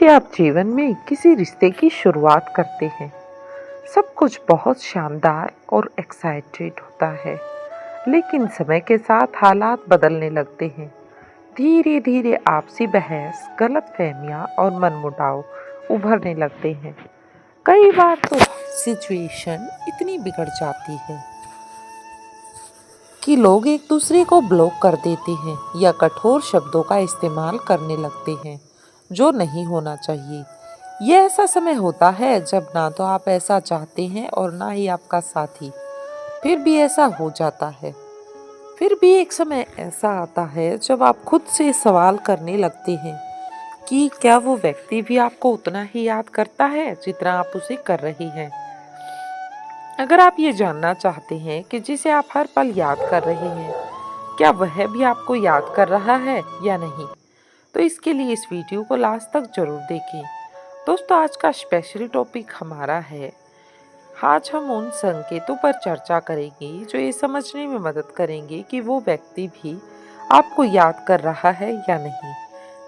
देखिए, आप जीवन में किसी रिश्ते की शुरुआत करते हैं। सब कुछ बहुत शानदार और एक्साइटेड होता है, लेकिन समय के साथ हालात बदलने लगते हैं। धीरे धीरे आपसी बहस, गलतफहमियां और मनमुटाव उभरने लगते हैं। कई बार तो सिचुएशन इतनी बिगड़ जाती है कि लोग एक दूसरे को ब्लॉक कर देते हैं या कठोर शब्दों का इस्तेमाल करने लगते हैं, जो नहीं होना चाहिए। ये ऐसा समय होता है जब ना तो आप ऐसा चाहते हैं और ना ही आपका साथी, फिर भी ऐसा हो जाता है। फिर भी एक समय ऐसा आता है जब आप खुद से सवाल करने लगते हैं कि क्या वो व्यक्ति भी आपको उतना ही याद करता है जितना आप उसे कर रही हैं। अगर आप ये जानना चाहते हैं कि जिसे आप हर पल याद कर रहे हैं, क्या वह भी आपको याद कर रहा है या नहीं, तो इसके लिए इस वीडियो को लास्ट तक जरूर देखें। दोस्तों, आज का स्पेशल टॉपिक हमारा है। आज हम उन संकेतों पर चर्चा करेंगे जो ये समझने में मदद करेंगे कि वो व्यक्ति भी आपको याद कर रहा है या नहीं।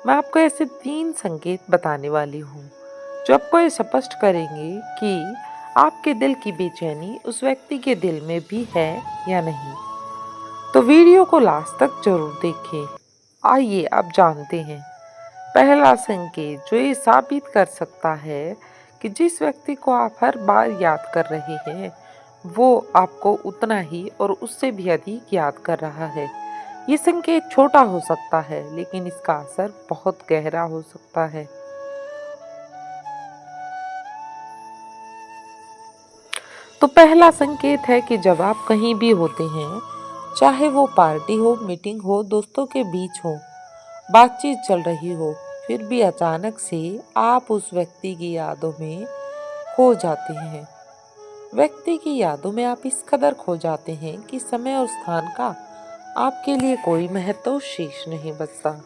मैं आपको ऐसे 3 संकेत बताने वाली हूँ जो आपको ये स्पष्ट करेंगे कि आपके दिल की बेचैनी उस व्यक्ति के दिल में भी है या नहीं। तो वीडियो को लास्ट तक जरूर देखें। आइए अब जानते हैं पहला संकेत जो ये साबित कर सकता है कि जिस व्यक्ति को आप हर बार याद कर रहे हैं, वो आपको उतना ही और उससे भी अधिक याद कर रहा है। ये संकेत छोटा हो सकता है, लेकिन इसका असर बहुत गहरा हो सकता है। तो पहला संकेत है कि जब आप कहीं भी होते हैं, चाहे वो पार्टी हो, मीटिंग हो, दोस्तों के बीच हो, बातचीत चल रही हो, फिर भी अचानक से आप उस व्यक्ति की यादों में खो जाते हैं। व्यक्ति की यादों में आप इस कदर खो जाते हैं कि समय और स्थान का आपके लिए कोई महत्व शेष नहीं बचता।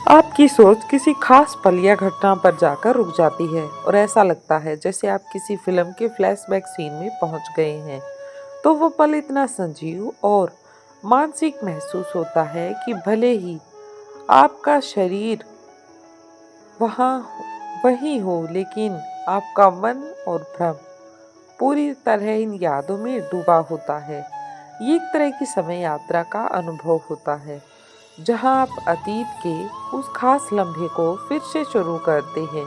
आपकी सोच किसी खास पल या घटना पर जाकर रुक जाती है और ऐसा लगता है जैसे आप किसी फिल्म के फ्लैशबैक सीन में पहुंच गए हैं। तो वो पल इतना संजीव और मानसिक महसूस होता है कि भले ही आपका शरीर वहाँ वही हो, लेकिन आपका मन और भ्रम पूरी तरह इन यादों में डूबा होता है। ये एक तरह की समय यात्रा का अनुभव होता है, जहां आप अतीत के उस खास लम्हे को फिर से शुरू करते हैं,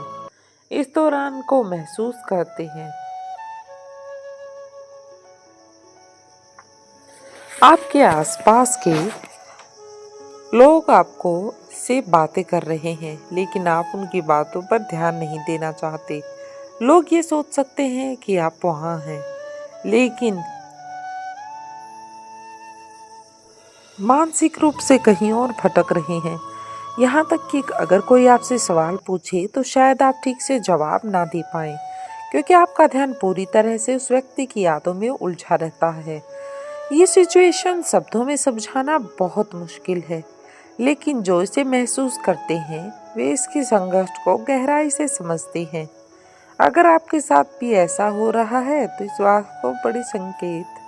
इस दौरान को महसूस करते हैं। आपके आसपास के लोग आपको से बातें कर रहे हैं, लेकिन आप उनकी बातों पर ध्यान नहीं देना चाहते। लोग ये सोच सकते हैं कि आप वहाँ हैं, लेकिन मानसिक रूप से कहीं और भटक रहे हैं। यहाँ तक कि अगर कोई आपसे सवाल पूछे तो शायद आप ठीक से जवाब ना दे पाएं, क्योंकि आपका ध्यान पूरी तरह से उस व्यक्ति की यादों में उलझा रहता है। ये सिचुएशन शब्दों में समझाना बहुत मुश्किल है, लेकिन जो इसे महसूस करते हैं वे इसकी संघर्ष को गहराई से समझते हैं। अगर आपके साथ भी ऐसा हो रहा है तो इस बात को बड़ी संकेत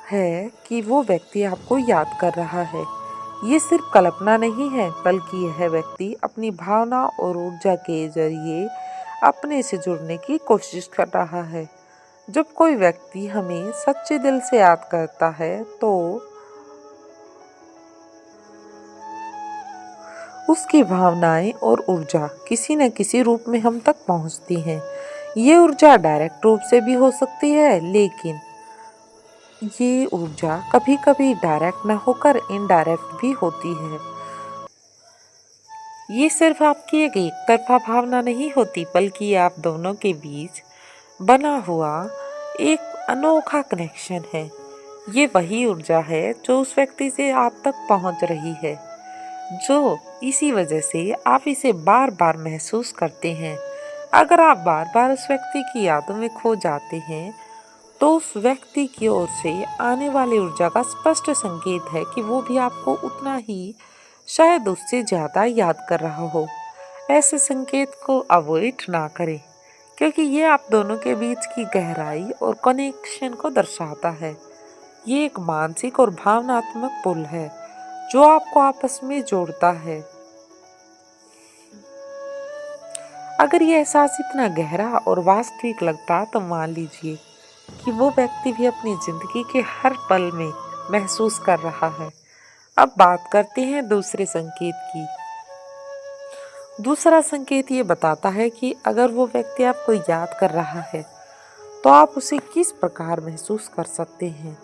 है कि वो व्यक्ति आपको याद कर रहा है। ये सिर्फ कल्पना नहीं है, बल्कि यह व्यक्ति अपनी भावना और ऊर्जा के जरिए अपने से जुड़ने की कोशिश कर रहा है। जब कोई व्यक्ति हमें सच्चे दिल से याद करता है तो उसकी भावनाएं और ऊर्जा किसी न किसी रूप में हम तक पहुंचती हैं। ये ऊर्जा डायरेक्ट रूप से भी हो सकती है, लेकिन ये ऊर्जा कभी कभी डायरेक्ट न होकर इनडायरेक्ट भी होती है। ये सिर्फ आपकी एक तरफा भावना नहीं होती, बल्कि आप दोनों के बीच बना हुआ एक अनोखा कनेक्शन है। ये वही ऊर्जा है जो उस व्यक्ति से आप तक पहुंच रही है, जो इसी वजह से आप इसे बार बार महसूस करते हैं। अगर आप बार बार उस व्यक्ति की यादों में खो जाते हैं, तो उस व्यक्ति की ओर से आने वाली ऊर्जा का स्पष्ट संकेत है कि वो भी आपको उतना ही, शायद उससे ज़्यादा याद कर रहा हो। ऐसे संकेत को अवॉइड ना करें, क्योंकि ये आप दोनों के बीच की गहराई और कनेक्शन को दर्शाता है। ये एक मानसिक और भावनात्मक पुल है जो आपको आपस में जोड़ता है। अगर ये एहसास इतना गहरा और वास्तविक लगता तो मान लीजिए कि वो व्यक्ति भी अपनी जिंदगी के हर पल में महसूस कर रहा है। अब बात करते हैं दूसरे संकेत की। दूसरा संकेत ये बताता है कि अगर वो व्यक्ति आपको याद कर रहा है तो आप उसे किस प्रकार महसूस कर सकते हैं।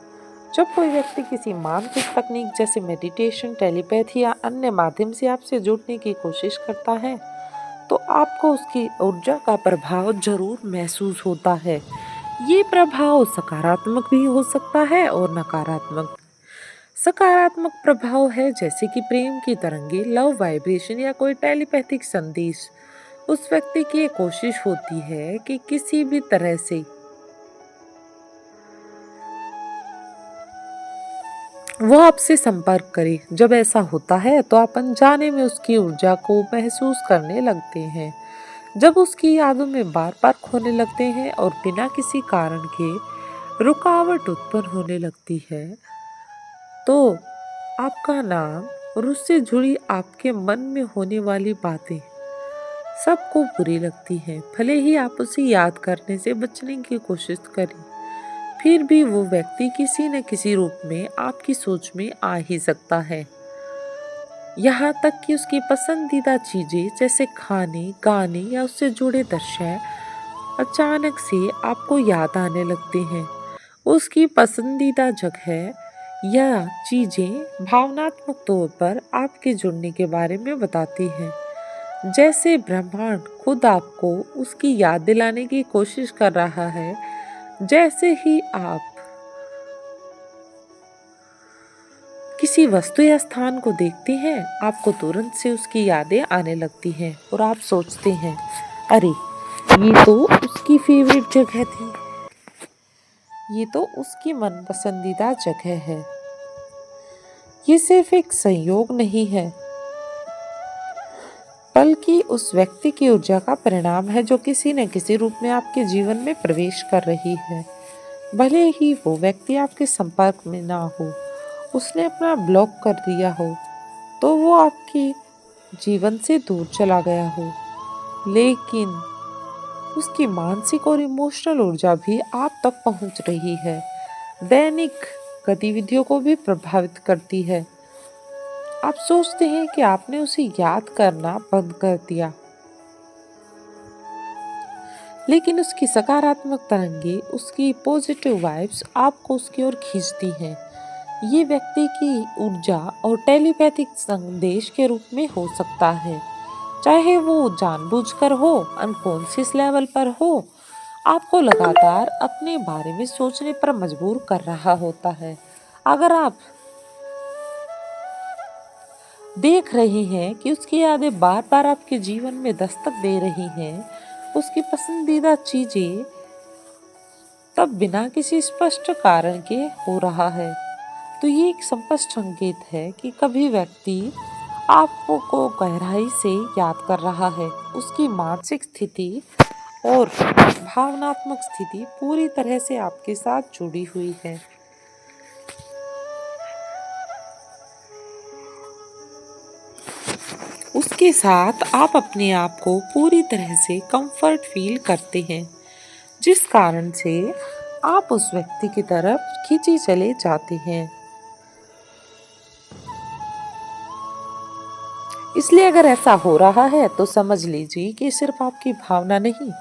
जब कोई व्यक्ति किसी मानसिक तकनीक जैसे मेडिटेशन, टेलीपैथी या अन्य माध्यम से आपसे जुड़ने की कोशिश करता है तो आपको उसकी ऊर्जा का प्रभाव जरूर महसूस होता है। ये प्रभाव सकारात्मक भी हो सकता है और नकारात्मक। सकारात्मक प्रभाव है जैसे कि प्रेम की तरंगे, लव वाइब्रेशन या कोई टेलीपैथिक संदेश। उस व्यक्ति की ये कोशिश होती है कि किसी भी तरह से वो आपसे संपर्क करे। जब ऐसा होता है तो आप अनजाने में उसकी ऊर्जा को महसूस करने लगते हैं। जब उसकी यादों में बार बार खोने लगते हैं और बिना किसी कारण के रुकावट उत्पन्न होने लगती है तो आपका नाम और उससे जुड़ी आपके मन में होने वाली बातें सबको बुरी लगती हैं। भले ही आप उसे याद करने से बचने की कोशिश करें, फिर भी वो व्यक्ति किसी न किसी रूप में आपकी सोच में आ ही सकता है। यहाँ तक कि उसकी पसंदीदा चीजें जैसे खाने, गाने या उससे जुड़े दृश्य अचानक से आपको याद आने लगते हैं। उसकी पसंदीदा जगह या चीजें भावनात्मक तौर पर आपके जुड़ने के बारे में बताती हैं। जैसे ब्रह्मांड खुद आपको उसकी याद दिलाने की कोशिश कर रहा है। जैसे ही आप किसी वस्तु या स्थान को देखते हैं आपको तुरंत से उसकी यादें आने लगती हैं और आप सोचते हैं, अरे ये तो उसकी फेवरेट जगह थी, ये तो उसकी मन पसंदीदा जगह है। ये सिर्फ एक संयोग नहीं है बल्कि उस व्यक्ति की ऊर्जा का परिणाम है जो किसी न किसी रूप में आपके जीवन में प्रवेश कर रही है। भले ही वो व्यक्ति आपके संपर्क में ना हो, उसने अपना ब्लॉक कर दिया हो, तो वो आपके जीवन से दूर चला गया हो, लेकिन उसकी मानसिक और इमोशनल ऊर्जा भी आप तक पहुंच रही है, दैनिक गतिविधियों को भी प्रभावित करती है। आप सोचते हैं कि आपने उसे याद करना बंद कर दिया, लेकिन उसकी सकारात्मक तरंगे, उसकी पॉजिटिव वाइब्स आपको उसकी ओर खींचती हैं। ये व्यक्ति की ऊर्जा और टेलीपैथिक संदेश के रूप में हो सकता है, चाहे वो जानबूझकर हो, अनकॉन्शियस लेवल पर हो, आपको लगातार अपने बारे में सोचने पर मजबूर कर रहा होता है। अगर आप देख रहे हैं कि उसकी यादें बार बार आपके जीवन में दस्तक दे रही हैं, उसकी पसंदीदा चीजें तब बिना किसी स्पष्ट कारण के हो रहा है, तो ये एक स्पष्ट संकेत है कि कभी व्यक्ति आपको गहराई से याद कर रहा है। उसकी मानसिक स्थिति और भावनात्मक स्थिति पूरी तरह से आपके साथ जुड़ी हुई है। उसके साथ आप अपने आप को पूरी तरह से कंफर्ट फील करते हैं, जिस कारण से आप उस व्यक्ति की तरफ खींचे चले जाते हैं। इसलिए अगर ऐसा हो रहा है तो समझ लीजिए कि सिर्फ आपकी भावना नहीं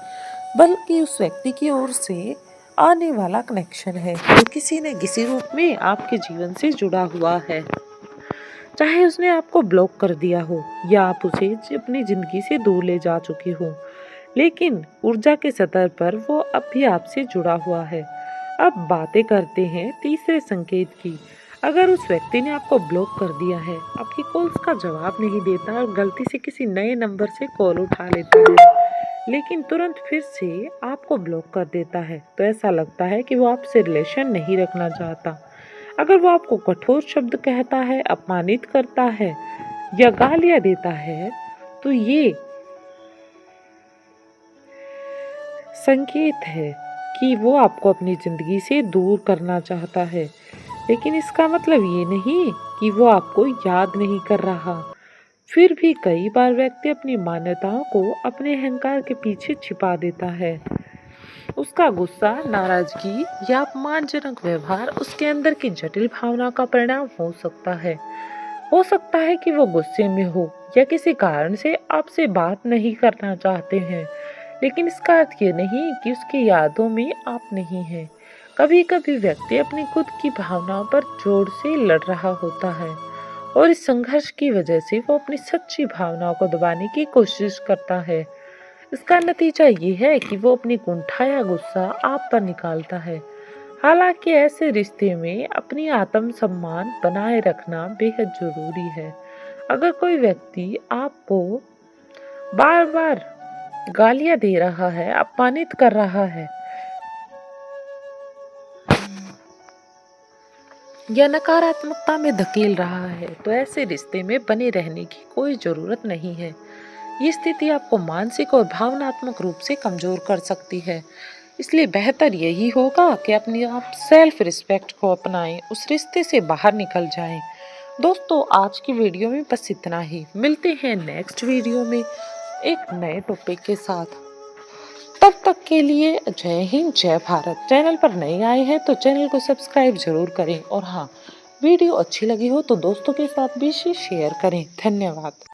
बल्कि उस व्यक्ति की ओर से आने वाला कनेक्शन है जो किसी न किसी रूप में आपके जीवन से जुड़ा हुआ है। चाहे उसने आपको ब्लॉक कर दिया हो या आप उसे अपनी जिंदगी से दूर ले जा चुके हो, लेकिन ऊर्जा के स्तर पर वो अब भी आपसे जुड़ा हुआ है। अब बातें करते हैं तीसरे संकेत की। अगर उस व्यक्ति ने आपको ब्लॉक कर दिया है, आपकी कॉल्स का जवाब नहीं देता और गलती से किसी नए नंबर से कॉल उठा लेता है, लेकिन तुरंत फिर से आपको ब्लॉक कर देता है, तो ऐसा लगता है कि वो आपसे रिलेशन नहीं रखना चाहता। अगर वो आपको कठोर शब्द कहता है, अपमानित करता है या गालियां देता है, तो ये संकेत है कि वो आपको अपनी जिंदगी से दूर करना चाहता है। लेकिन इसका मतलब ये नहीं कि वो आपको याद नहीं कर रहा। फिर भी कई बार व्यक्ति अपनी मान्यताओं को अपने अहंकार के पीछे छिपा देता है। उसका गुस्सा, नाराजगी या अपमानजनक व्यवहार उसके अंदर की जटिल भावना का परिणाम हो सकता है। हो सकता है कि वो गुस्से में हो या किसी कारण से आपसे बात नहीं करना चाहते हैं, लेकिन इसका अर्थ ये नहीं कि उसकी यादों में आप नहीं हैं। कभी कभी व्यक्ति अपनी खुद की भावनाओं पर जोर से लड़ रहा होता है और इस संघर्ष की वजह से वो अपनी सच्ची भावनाओं को दबाने की कोशिश करता है। इसका नतीजा ये है कि वो अपनी कुंठा या गुस्सा आप पर निकालता है। हालांकि ऐसे रिश्ते में अपनी आत्म सम्मान बनाए रखना बेहद जरूरी है। अगर कोई व्यक्ति आपको बार बार गालियां दे रहा है, अपमानित कर रहा है या नकारात्मकता में धकेल रहा है, तो ऐसे रिश्ते में बने रहने की कोई जरूरत नहीं है। ये स्थिति आपको मानसिक और भावनात्मक रूप से कमजोर कर सकती है। इसलिए बेहतर यही होगा कि अपनी आप सेल्फ रिस्पेक्ट को अपनाएं, उस रिश्ते से बाहर निकल जाएं। दोस्तों, आज की वीडियो में बस इतना ही। मिलते हैं नेक्स्ट वीडियो में एक नए टॉपिक के साथ। तब तक के लिए जय हिंद, जय भारत। चैनल पर नए आए हैं तो चैनल को सब्सक्राइब जरूर करें और हाँ, वीडियो अच्छी लगी हो तो दोस्तों के साथ भी शेयर करें। धन्यवाद।